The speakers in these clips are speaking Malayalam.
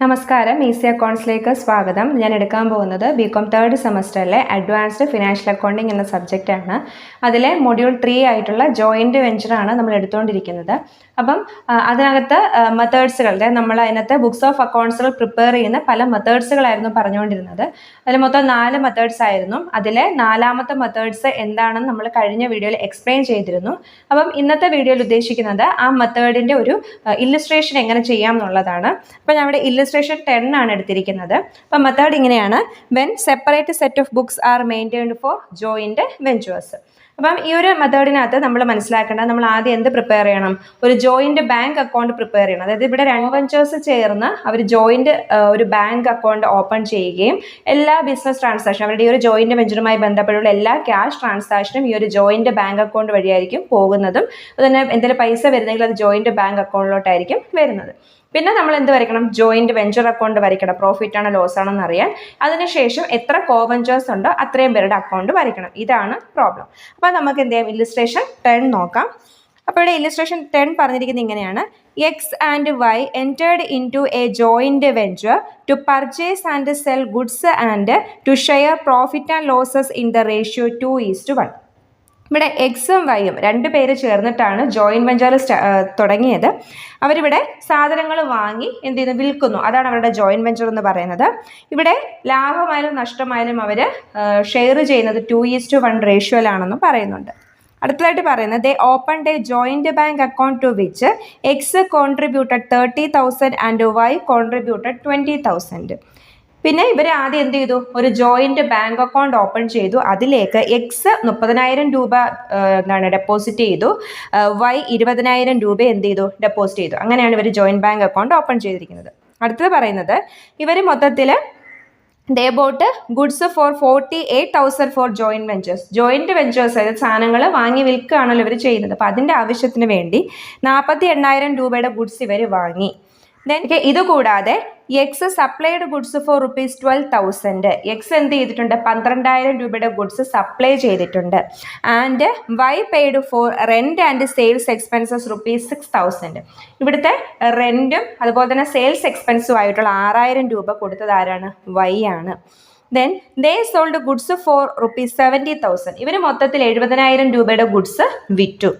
നമസ്കാരം, ഈസി അക്കൗണ്ട്സിലേക്ക് സ്വാഗതം. ഞാൻ എടുക്കാൻ പോകുന്നത് ബികോം തേർഡ് സെമസ്റ്ററിലെ അഡ്വാൻസ്ഡ് ഫിനാൻഷ്യൽ അക്കൗണ്ടിങ് എന്ന സബ്ജക്റ്റാണ്. അതിലെ മൊഡ്യൂൾ 3 ആയിട്ടുള്ള ജോയിൻറ്റ് വെഞ്ചറാണ് നമ്മൾ എടുത്തുകൊണ്ടിരിക്കുന്നത്. അപ്പം അതിനകത്ത് മെത്തേഡ്സുകൾ, നമ്മൾ അതിനകത്ത് ബുക്സ് ഓഫ് അക്കൗണ്ട്സുകൾ പ്രിപ്പയർ ചെയ്യുന്ന പല മെത്തേഡ്സുകളായിരുന്നു പറഞ്ഞുകൊണ്ടിരുന്നത്. അതിൽ മൊത്തം 4 മെത്തേഡ്സ് ആയിരുന്നു. അതിലെ 4ാമത്തെ മെത്തേഡ്സ് എന്താണെന്ന് നമ്മൾ കഴിഞ്ഞ വീഡിയോയിൽ എക്സ്പ്ലെയിൻ ചെയ്തിരുന്നു. അപ്പം ഇന്നത്തെ വീഡിയോയിൽ ഉദ്ദേശിക്കുന്നത് ആ മെത്തേഡിൻ്റെ ഒരു ഇല്ലുസ്ട്രേഷൻ എങ്ങനെ ചെയ്യാം എന്നുള്ളതാണ്. അപ്പം ഞാൻ ഇവിടെ ഇല്ലുസ്ട്രേഷൻ 10 ആണ് എടുത്തിരിക്കുന്നത്. അപ്പം മെത്തേഡ് ഇങ്ങനെയാണ്: when separate set of books are maintained for joint ventures. അപ്പം ഈ ഒരു മെത്തേഡിനകത്ത് നമ്മൾ മനസ്സിലാക്കേണ്ടത്, നമ്മൾ ആദ്യം എന്ത് പ്രിപ്പയർ ചെയ്യണം? ഒരു ജോയിൻറ്റ് ബാങ്ക് അക്കൗണ്ട് പ്രിപ്പയർ ചെയ്യണം. അതായത് ഇവിടെ 2 വെഞ്ചേഴ്സ് ചേർന്ന് അവർ ജോയിൻറ്റ് ഒരു ബാങ്ക് അക്കൗണ്ട് ഓപ്പൺ ചെയ്യുകയും എല്ലാ ബിസിനസ് ട്രാൻസാക്ഷൻ, അവരുടെ ഈ ഒരു ജോയിൻറ്റ് വെഞ്ചറുമായി ബന്ധപ്പെട്ടുള്ള എല്ലാ ക്യാഷ് ട്രാൻസാക്ഷനും ഈ ഒരു ജോയിൻറ്റ് ബാങ്ക് അക്കൗണ്ട് വഴിയായിരിക്കും പോകുന്നതും. അതുതന്നെ എന്തെങ്കിലും പൈസ വരുന്നെങ്കിൽ അത് ജോയിൻറ്റ് ബാങ്ക് അക്കൗണ്ടിലോട്ടായിരിക്കും വരുന്നത്. പിന്നെ നമ്മൾ എന്ത് വരയ്ക്കണം? ജോയിൻറ്റ് വെഞ്ചർ അക്കൗണ്ട് വരയ്ക്കണം, പ്രോഫിറ്റ് ആണോ ലോസ് ആണോ എന്നറിയാൻ. അതിനുശേഷം എത്ര കോ വെഞ്ചേഴ്സ് ഉണ്ടോ അത്രയും പേരുടെ അക്കൗണ്ട് വരയ്ക്കണം. ഇതാണ് പ്രോബ്ലം. അപ്പോൾ നമുക്ക് എന്ത് ചെയ്യാം? ഇല്ലുസ്ട്രേഷൻ 10 നോക്കാം. അപ്പോൾ ഇവിടെ ഇല്ലുസ്ട്രേഷൻ 10 പറഞ്ഞിരിക്കുന്നത് ഇങ്ങനെയാണ്: X and Y entered into a joint venture to purchase and sell goods and to share profit and losses in the ratio 2:1. ഇവിടെ എക്സും വൈയും 2 പേര് ചേർന്നിട്ടാണ് ജോയിൻറ്റ് വെഞ്ചർ തുടങ്ങിയത്. അവരിവിടെ സാധനങ്ങൾ വാങ്ങി എന്ത് ചെയ്യുന്നു? വിൽക്കുന്നു. അതാണ് അവരുടെ ജോയിൻറ്റ് വെഞ്ചർ എന്ന് പറയുന്നത്. ഇവിടെ ലാഭമായാലും നഷ്ടമായാലും അവർ ഷെയർ ചെയ്യുന്നത് 2:1 റേഷ്യോയിലാണെന്ന് പറയുന്നുണ്ട്. അടുത്തതായിട്ട് പറയുന്നത്, they opened a joint bank account to which X contributed 30,000 and Y contributed 20,000. പിന്നെ ഇവർ ആദ്യം എന്ത് ചെയ്തു? ഒരു ജോയിൻറ്റ് ബാങ്ക് അക്കൗണ്ട് ഓപ്പൺ ചെയ്തു. അതിലേക്ക് എക്സ് 30,000 രൂപ ഡെപ്പോസിറ്റ് ചെയ്തു, വൈ 20,000 രൂപ എന്ത് ചെയ്തു? ഡെപ്പോസിറ്റ് ചെയ്തു. അങ്ങനെയാണ് ഇവർ ജോയിൻറ്റ് ബാങ്ക് അക്കൗണ്ട് ഓപ്പൺ ചെയ്തിരിക്കുന്നത്. അടുത്തത് പറയുന്നത്, ഇവർ മൊത്തത്തിൽ they bought goods for 48,000 for joint ventures. Joint ventures അതായത് സാധനങ്ങൾ വാങ്ങി വിൽക്കുകയാണല്ലോ ഇവർ ചെയ്യുന്നത്. അപ്പോൾ അതിൻ്റെ ആവശ്യത്തിന് വേണ്ടി 48,000 രൂപയുടെ ഗുഡ്സ് ഇവർ വാങ്ങി. ഇത് കൂടാതെ X supplied goods for ₹12,000. X എന്ത് ചെയ്തിട്ടുണ്ട്? 12,000 രൂപയുടെ ഗുഡ്സ് സപ്ലൈ ചെയ്തിട്ടുണ്ട്. And Y paid for rent and sales expenses ₹6,000. ഇവിടുത്തെ റെൻറ്റും അതുപോലെ തന്നെ സെയിൽസ് എക്സ്പെൻസും ആയിട്ടുള്ള 6,000 രൂപ കൊടുത്തത് ആരാണ്? വൈ ആണ്. Then they sold goods for ₹70,000. ഇവർ മൊത്തത്തിൽ 70,000 രൂപയുടെ ഗുഡ്സ് വിറ്റു.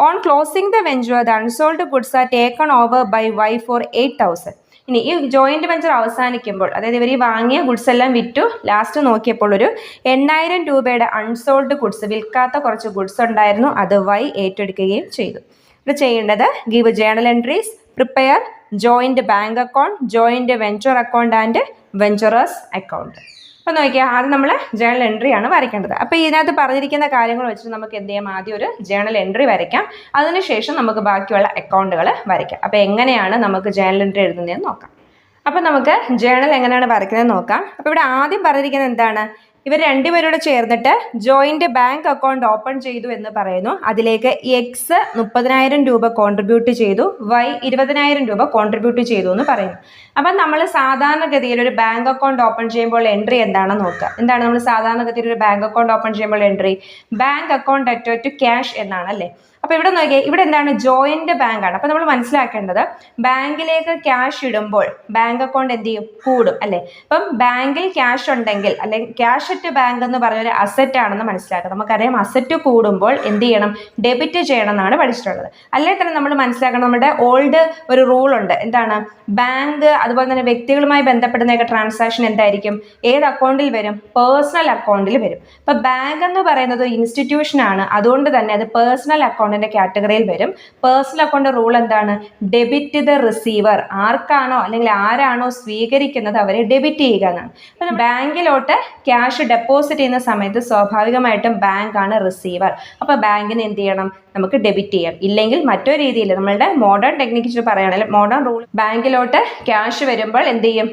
On closing the venture the unsold goods are taken over by Y for 8,000. ഇനി ഈ ജോയിൻറ്റ് വെഞ്ചർ അവസാനിക്കുമ്പോൾ, അതായത് ഇവർ ഈ വാങ്ങിയ ഗുഡ്സ് എല്ലാം വിറ്റു, ലാസ്റ്റ് നോക്കിയപ്പോൾ ഒരു 8,000 രൂപയുടെ അൺസോൾഡ് ഗുഡ്സ്, വിൽക്കാത്ത കുറച്ച് ഗുഡ്സ് ഉണ്ടായിരുന്നു, അത് വൈ ഏറ്റെടുക്കുകയും ചെയ്തു. ഇത് ചെയ്യേണ്ടത്, give journal entries, prepare joint bank account, joint venture account and venturers account. അപ്പോൾ നോക്കിയാൽ ആദ്യം നമ്മൾ ജേണൽ എൻട്രി ആണ് വരയ്ക്കേണ്ടത്. അപ്പോൾ ഇതിനകത്ത് പറഞ്ഞിരിക്കുന്ന കാര്യങ്ങൾ വെച്ചിട്ട് നമുക്ക് എന്ത് ചെയ്യാം? ആദ്യം ഒരു ജേണൽ എൻട്രി വരയ്ക്കാം. അതിനുശേഷം നമുക്ക് ബാക്കിയുള്ള അക്കൗണ്ടുകൾ വരയ്ക്കാം. അപ്പോൾ എങ്ങനെയാണ് നമുക്ക് ജേണൽ എൻട്രി എഴുതുന്നതെന്ന് നോക്കാം. അപ്പോൾ നമുക്ക് ജേണൽ എങ്ങനെയാണ് വരയ്ക്കുന്നത് നോക്കാം. അപ്പോൾ ഇവിടെ ആദ്യം പറഞ്ഞിരിക്കുന്നത് എന്താണ്? ഇവർ 2 പേരോട് ചേർന്നിട്ട് ജോയിൻറ്റ് ബാങ്ക് അക്കൗണ്ട് ഓപ്പൺ ചെയ്തു എന്ന് പറയുന്നു. അതിലേക്ക് എക്സ് 30,000 രൂപ കോൺട്രിബ്യൂട്ട് ചെയ്തു, വൈ 20,000 രൂപ കോൺട്രിബ്യൂട്ട് ചെയ്തു എന്ന് പറയുന്നു. അപ്പം നമ്മൾ സാധാരണഗതിയിൽ ഒരു ബാങ്ക് അക്കൗണ്ട് ഓപ്പൺ ചെയ്യുമ്പോൾ എൻട്രി എന്താണെന്ന് നോക്കുക. എന്താണ് നമ്മൾ സാധാരണഗതിയിൽ ഒരു ബാങ്ക് അക്കൗണ്ട് ഓപ്പൺ ചെയ്യുമ്പോൾ entry? Bank account at to cash എന്നാണ്, അല്ലേ? അപ്പോൾ ഇവിടെ നോക്കിയാൽ ഇവിടെ എന്താണ്? ജോയിൻറ്റ് ബാങ്ക് ആണ്. അപ്പോൾ നമ്മൾ മനസ്സിലാക്കേണ്ടത്, ബാങ്കിലേക്ക് ക്യാഷ് ഇടുമ്പോൾ ബാങ്ക് അക്കൗണ്ട് എന്ത് ചെയ്യും? കൂടും, അല്ലേ? അപ്പം ബാങ്കിൽ ക്യാഷ് ഉണ്ടെങ്കിൽ, അല്ലെങ്കിൽ ക്യാഷ് അറ്റ് ബാങ്ക് എന്ന് പറഞ്ഞൊരു അസറ്റ് ആണെന്ന് മനസ്സിലാക്കുക. നമുക്കറിയാം അസറ്റ് കൂടുമ്പോൾ എന്ത് ചെയ്യണം? ഡെബിറ്റ് ചെയ്യണം എന്നാണ് പഠിച്ചിട്ടുള്ളത്. അല്ലെങ്കിൽ തന്നെ നമ്മൾ മനസ്സിലാക്കണം, നമ്മുടെ ഓൾഡ് ഒരു റൂൾ ഉണ്ട്. എന്താണ്? ബാങ്ക് അതുപോലെ തന്നെ വ്യക്തികളുമായി ബന്ധപ്പെടുന്നതൊക്കെ ട്രാൻസാക്ഷൻ എന്തായിരിക്കും? ഏത് അക്കൗണ്ടിൽ വരും? പേഴ്സണൽ അക്കൗണ്ടിൽ വരും. അപ്പോൾ ബാങ്ക് എന്ന് പറയുന്നത് ഒരു ഇൻസ്റ്റിറ്റ്യൂഷൻ ആണ്. അതുകൊണ്ട് തന്നെ അത് പേഴ്സണൽ അക്കൗണ്ട് കാറ്റഗറിയിൽ വരും. പേഴ്സണൽ അക്കൗണ്ട് റൂൾ എന്താണ്? Debit the receiver. ആർക്കാണോ അല്ലെങ്കിൽ ആരാണോ സ്വീകരിക്കുന്നത് അവരെ ഡെബിറ്റ് ചെയ്യുക എന്നാണ്. അപ്പം ബാങ്കിലോട്ട് ക്യാഷ് ഡെപ്പോസിറ്റ് ചെയ്യുന്ന സമയത്ത് സ്വാഭാവികമായിട്ടും ബാങ്ക് ആണ് റിസീവർ. അപ്പോൾ ബാങ്കിന് എന്ത് ചെയ്യണം? നമുക്ക് ഡെബിറ്റ് ചെയ്യാം. ഇല്ലെങ്കിൽ മറ്റൊരു രീതിയിൽ നമ്മളുടെ മോഡേൺ ടെക്നിക്ക് പറയുകയാണെങ്കിൽ, മോഡേൺ റൂൾ, ബാങ്കിലോട്ട് ക്യാഷ് വരുമ്പോൾ എന്ത് ചെയ്യും?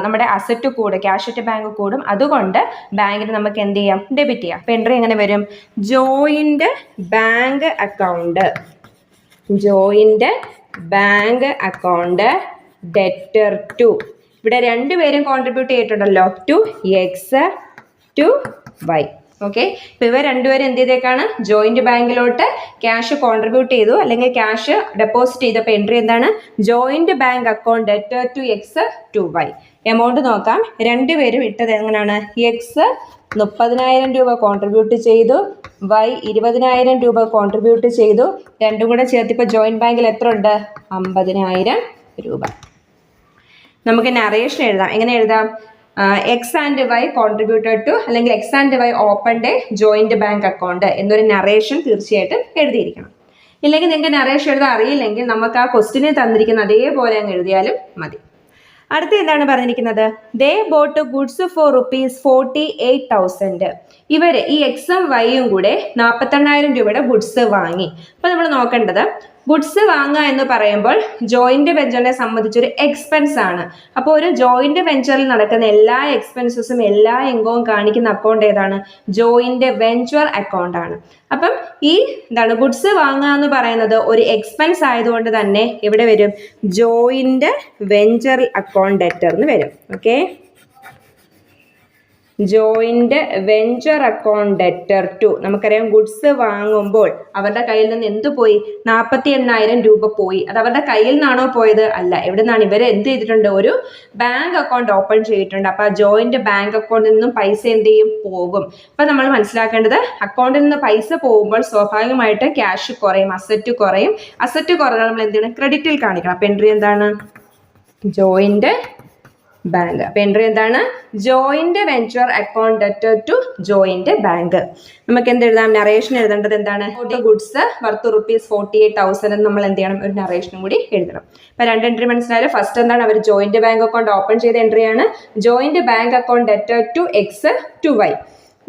നമ്മുടെ അസറ്റ് കൂടും, ക്യാഷ് അറ്റ് ബാങ്ക് കൂടും. അതുകൊണ്ട് ബാങ്കിന് നമുക്ക് എന്ത് ചെയ്യാം? ഡെബിറ്റ് ചെയ്യാം. അപ്പോൾ എൻട്രി എങ്ങനെ വരും? Joint bank account, joint bank account debtor to, ഇവിടെ 2 പേരും കോൺട്രിബ്യൂട്ട് ചെയ്തിട്ടുണ്ടല്ലോ, to X to Y. Okay, ഇപ്പോൾ ഇവർ രണ്ടുപേരും എന്ത് ചെയ്തേക്കാണ്, ജോയിന്റ് ബാങ്കിലോട്ട് ക്യാഷ് കോൺട്രിബ്യൂട്ട് ചെയ്തു അല്ലെങ്കിൽ ക്യാഷ് ഡെപ്പോസിറ്റ് ചെയ്തപ്പോൾ എൻട്രി എന്താണ്, joint bank account debtor to X to Y. Amount നോക്കാം, രണ്ടുപേരും ഇട്ടത് എങ്ങനെയാണ്, എക്സ് 30,000 രൂപ കോൺട്രിബ്യൂട്ട് ചെയ്തു, വൈ 20,000 രൂപ കോൺട്രിബ്യൂട്ട് ചെയ്തു. രണ്ടും കൂടെ ചേർത്തിപ്പോൾ ജോയിന്റ് ബാങ്കിൽ എത്ര ഉണ്ട്, 50,000 രൂപ. നമുക്ക് നറേഷൻ എഴുതാം. എങ്ങനെ എഴുതാം, X and Y contributed to അല്ലെങ്കിൽ X and Y opened a joint bank account എന്നൊരു നറേഷൻ തീർച്ചയായിട്ടും എഴുതിയിരിക്കണം. ഇല്ലെങ്കിൽ നിങ്ങൾക്ക് നറേഷൻ എഴുതാൻ അറിയില്ലെങ്കിൽ നമുക്ക് ആ ക്വസ്റ്റിനെ തന്നിരിക്കുന്ന അതേപോലെ അങ്ങ് എഴുതിയാലും മതി. അടുത്ത എന്താണ് പറഞ്ഞിരിക്കുന്നത്, ദേ ബോട്ട് ഗുഡ്സ് ഫോർ ₹48,000. ഇവര് ഈ എക്സും വൈയും കൂടെ 48,000 രൂപയുടെ ഗുഡ്സ് വാങ്ങി. അപ്പൊ നമ്മൾ നോക്കേണ്ടത്, ഗുഡ്സ് വാങ്ങുക എന്ന് പറയുമ്പോൾ ജോയിന്റ് വെഞ്ചറിനെ സംബന്ധിച്ചൊരു എക്സ്പെൻസ് ആണ്. അപ്പോൾ ഒരു ജോയിന്റ് വെഞ്ചറിൽ നടക്കുന്ന എല്ലാ എക്സ്പെൻസസും എല്ലാ ഇൻകവും കാണിക്കുന്ന അക്കൗണ്ട് ഏതാണ്, ജോയിന്റ് വെഞ്ചർ അക്കൗണ്ട് ആണ്. അപ്പം ഈ എന്താണ് ഗുഡ്സ് വാങ്ങുക എന്ന് പറയുന്നത് ഒരു എക്സ്പെൻസ് ആയതുകൊണ്ട് തന്നെ ഇവിടെ വരും ജോയിന്റ് വെഞ്ചർ അക്കൗണ്ട് ഡെറ്റർ എന്ന് വരും. Okay, joint venture account debtor to. നമുക്കറിയാം ഗുഡ്സ് വാങ്ങുമ്പോൾ അവരുടെ കയ്യിൽ നിന്ന് എന്ത് പോയി, 48,000 രൂപ പോയി. അത് അവരുടെ കയ്യിൽ നിന്നാണോ പോയത്, അല്ല. എവിടെ നിന്നാണ്, ഇവർ എന്ത് ചെയ്തിട്ടുണ്ട്, ഒരു ബാങ്ക് അക്കൗണ്ട് ഓപ്പൺ ചെയ്തിട്ടുണ്ട്. അപ്പൊ ആ ജോയിന്റ് ബാങ്ക് അക്കൗണ്ടിൽ നിന്നും പൈസ എന്ത് ചെയ്യും, പോകും. അപ്പൊ നമ്മൾ മനസ്സിലാക്കേണ്ടത്, അക്കൗണ്ടിൽ നിന്ന് പൈസ പോകുമ്പോൾ സ്വാഭാവികമായിട്ട് ക്യാഷ് കുറയും, അസറ്റ് കുറയും. അസറ്റ് കുറഞ്ഞാൽ നമ്മൾ എന്ത് ചെയ്യണം, ക്രെഡിറ്റിൽ കാണിക്കണം. അപ്പൊ എൻട്രി എന്താണ്, ജോയിന്റ് ബാങ്ക്. അപ്പൊ എൻട്രി എന്താണ്, joint venture account debtor to joint bank. നമുക്ക് എന്ത് എഴുതാം, നറേഷൻ എഴുതേണ്ടത് എന്താണ്, ഗുഡ്സ് വർത്ത് ₹48,000 എന്ന് നമ്മൾ എന്ത് ചെയ്യണം, ഒരു നറേഷനും കൂടി എഴുതണം. അപ്പൊ രണ്ട് എൻട്രി മനസ്സിലായാലും, ഫസ്റ്റ് എന്താണ്, അവർ ജോയിന്റ് ബാങ്ക് അക്കൗണ്ട് ഓപ്പൺ ചെയ്ത എൻട്രിയാണ്, joint bank account debtor to X to Y.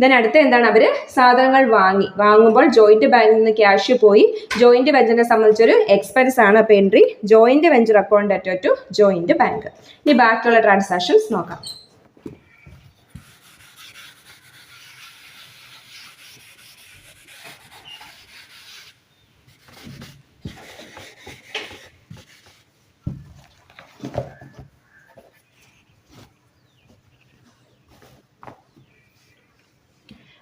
Then അടുത്ത എന്താണ്, അവർ സാധനങ്ങൾ വാങ്ങുമ്പോൾ ജോയിന്റ് ബാങ്കിൽ നിന്ന് ക്യാഷ് പോയി, ജോയിന്റ് വെഞ്ചറിനെ സംബന്ധിച്ചൊരു എക്സ്പെൻസ് ആണ്. അപ്പോൾ entry joint venture account debtor to joint bank. ഇനി ബാക്കിയുള്ള ട്രാൻസാക്ഷൻസ് നോക്കാം.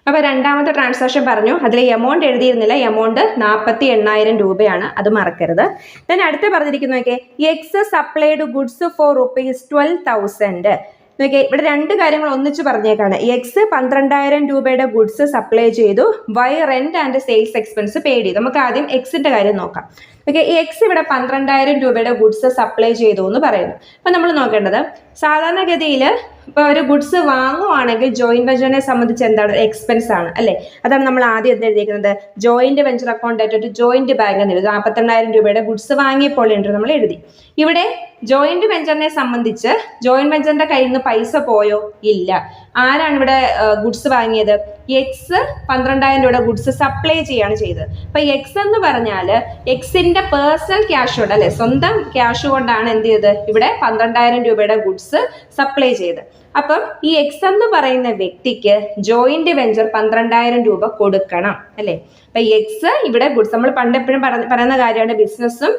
അപ്പോൾ രണ്ടാമത്തെ ട്രാൻസാക്ഷൻ പറഞ്ഞു, അതിൽ എമൗണ്ട് എഴുതിയിരുന്നില്ല, എമൗണ്ട് 48,000 രൂപയാണ്, അത് മറക്കരുത്. ദെൻ അടുത്ത് പറഞ്ഞിരിക്കുന്നു, നോക്കിയേ, എക്സ് സപ്ലൈഡ് ഗുഡ്സ് ഫോർ ₹12,000. നോക്കിയേ, ഇവിടെ രണ്ട് കാര്യങ്ങൾ ഒന്നിച്ച് പറഞ്ഞേക്കാണ്. എക്സ് 12,000 രൂപയുടെ ഗുഡ്സ് സപ്ലൈ ചെയ്തു, Y rent and sales expense paid ചെയ്തു. നമുക്ക് ആദ്യം എക്സിന്റെ കാര്യം നോക്കാം. ഓക്കെ, എക്സ് ഇവിടെ 12,000 രൂപയുടെ ഗുഡ്സ് സപ്ലൈ ചെയ്തു എന്ന് പറയുന്നു. അപ്പം നമ്മൾ നോക്കേണ്ടത്, സാധാരണഗതിയിൽ ഇപ്പോൾ ഒരു ഗുഡ്സ് വാങ്ങുവാണെങ്കിൽ ജോയിന്റ് വെഞ്ചറിനെ സംബന്ധിച്ച് എന്താണ്, എക്സ്പെൻസ് ആണ് അല്ലേ. അതാണ് നമ്മൾ ആദ്യം എന്ത് എഴുതിയിരിക്കുന്നത്, joint venture account debtor to joint bank എന്ന് എഴുതി. 48,000 രൂപയുടെ ഗുഡ്സ് വാങ്ങിയപ്പോൾ എൻട്രി നമ്മൾ എഴുതി. ഇവിടെ ജോയിന്റ് വെഞ്ചറിനെ സംബന്ധിച്ച് ജോയിന്റ് വെഞ്ചറിന്റെ കയ്യിൽ നിന്ന് പൈസ പോയോ, ഇല്ല. ആരാണ് ഇവിടെ ഗുഡ്സ് വാങ്ങിയത്, എക്സ് 12,000 രൂപയുടെ ഗുഡ്സ് സപ്ലൈ ചെയ്യാണ് ചെയ്തത്. അപ്പൊ എക്സ് എന്ന് പറഞ്ഞാൽ എക്സിന്റെ പേഴ്സണൽ ക്യാഷ് കൊണ്ട് അല്ലെ, സ്വന്തം ക്യാഷ് കൊണ്ടാണ് എന്ത് ചെയ്തത്, ഇവിടെ 12,000 രൂപയുടെ ഗുഡ്സ് സപ്ലൈ ചെയ്ത്. അപ്പം ഈ എക്സ് എന്ന് പറയുന്ന വ്യക്തിക്ക് ജോയിന്റ് വെഞ്ചർ 12,000 രൂപ കൊടുക്കണം അല്ലെ. അപ്പൊ എക്സ് ഇവിടെ ഗുഡ്സ്, നമ്മൾ പണ്ട് എപ്പോഴും പറയുന്ന കാര്യമാണ്, ബിസിനസ്സും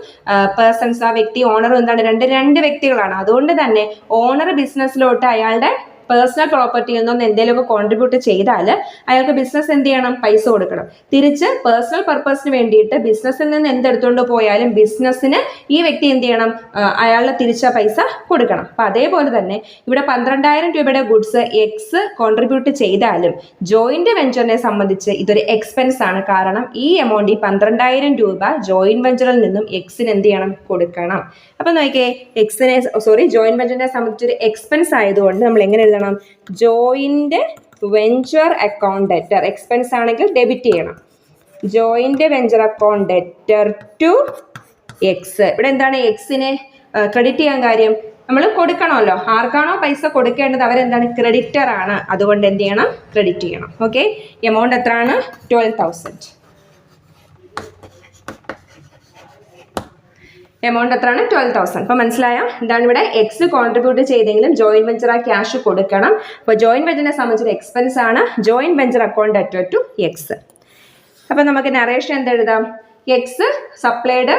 പേഴ്സൺസ്, ആ വ്യക്തി ഓണറും എന്താണ്, രണ്ട് വ്യക്തികളാണ്. അതുകൊണ്ട് തന്നെ ഓണർ ബിസിനസ്സിലോട്ട് അയാളുടെ പേഴ്സണൽ പ്രോപ്പർട്ടിയിൽ നിന്നും എന്തെങ്കിലുമൊക്കെ കോൺട്രിബ്യൂട്ട് ചെയ്താൽ അയാൾക്ക് ബിസിനസ് എന്ത് ചെയ്യണം, പൈസ കൊടുക്കണം. തിരിച്ച് പേഴ്സണൽ പർപ്പസിന് വേണ്ടിയിട്ട് ബിസിനസ്സിൽ നിന്ന് എന്തെടുത്തുകൊണ്ട് പോയാലും ബിസിനസ്സിന് ഈ വ്യക്തി എന്ത് ചെയ്യണം, അയാളുടെ തിരിച്ച പൈസ കൊടുക്കണം. അപ്പം അതേപോലെ തന്നെ ഇവിടെ 12,000 രൂപയുടെ ഗുഡ്സ് എക്സ് കോൺട്രിബ്യൂട്ട് ചെയ്താലും ജോയിന്റ് വെഞ്ചറിനെ സംബന്ധിച്ച് ഇതൊരു എക്സ്പെൻസ് ആണ്. കാരണം ഈ എമൗണ്ട്, ഈ 12,000 രൂപ ജോയിന്റ് വെഞ്ചറിൽ നിന്നും എക്സിന് എന്ത് ചെയ്യണം, കൊടുക്കണം. അപ്പം നോക്കിയേ, ജോയിന്റ് വെഞ്ചറിനെ സംബന്ധിച്ചൊരു എക്സ്പെൻസ് ആയതുകൊണ്ട് നമ്മൾ എങ്ങനെ എഴുതണം, joint venture account debtor, expense ആണെങ്കിൽ ഡെബിറ്റ് ചെയ്യണം, joint venture account debtor to X. ഇവിടെ എന്താണ്, എക്സിനെ ക്രെഡിറ്റ് ചെയ്യാൻ കാര്യം, നമ്മൾ കൊടുക്കണമല്ലോ. ആർക്കാണോ പൈസ കൊടുക്കേണ്ടത് അവരെന്താണ്, ക്രെഡിറ്റർ ആണ്. അതുകൊണ്ട് എന്ത് ചെയ്യണം, ക്രെഡിറ്റ് ചെയ്യണം. ഓക്കെ, എമൗണ്ട് എത്രയാണ്, 12,000. എമൗണ്ട് എത്രയാണ്, 12,000. അപ്പോൾ മനസ്സിലായോ, എന്താണ് ഇവിടെ എക്സ് കോൺട്രിബ്യൂട്ട് ചെയ്തെങ്കിലും ജോയിന്റ് വെഞ്ചർ ആ ക്യാഷ് കൊടുക്കണം. അപ്പോൾ ജോയിന്റ് വെഞ്ചറിനെ സംബന്ധിച്ചൊരു എക്സ്പെൻസ് ആണ് joint venture account debtor to X. അപ്പോൾ നമുക്ക് നറേഷൻ എന്തെഴുതാം, എക്സ് സപ്ലൈഡ്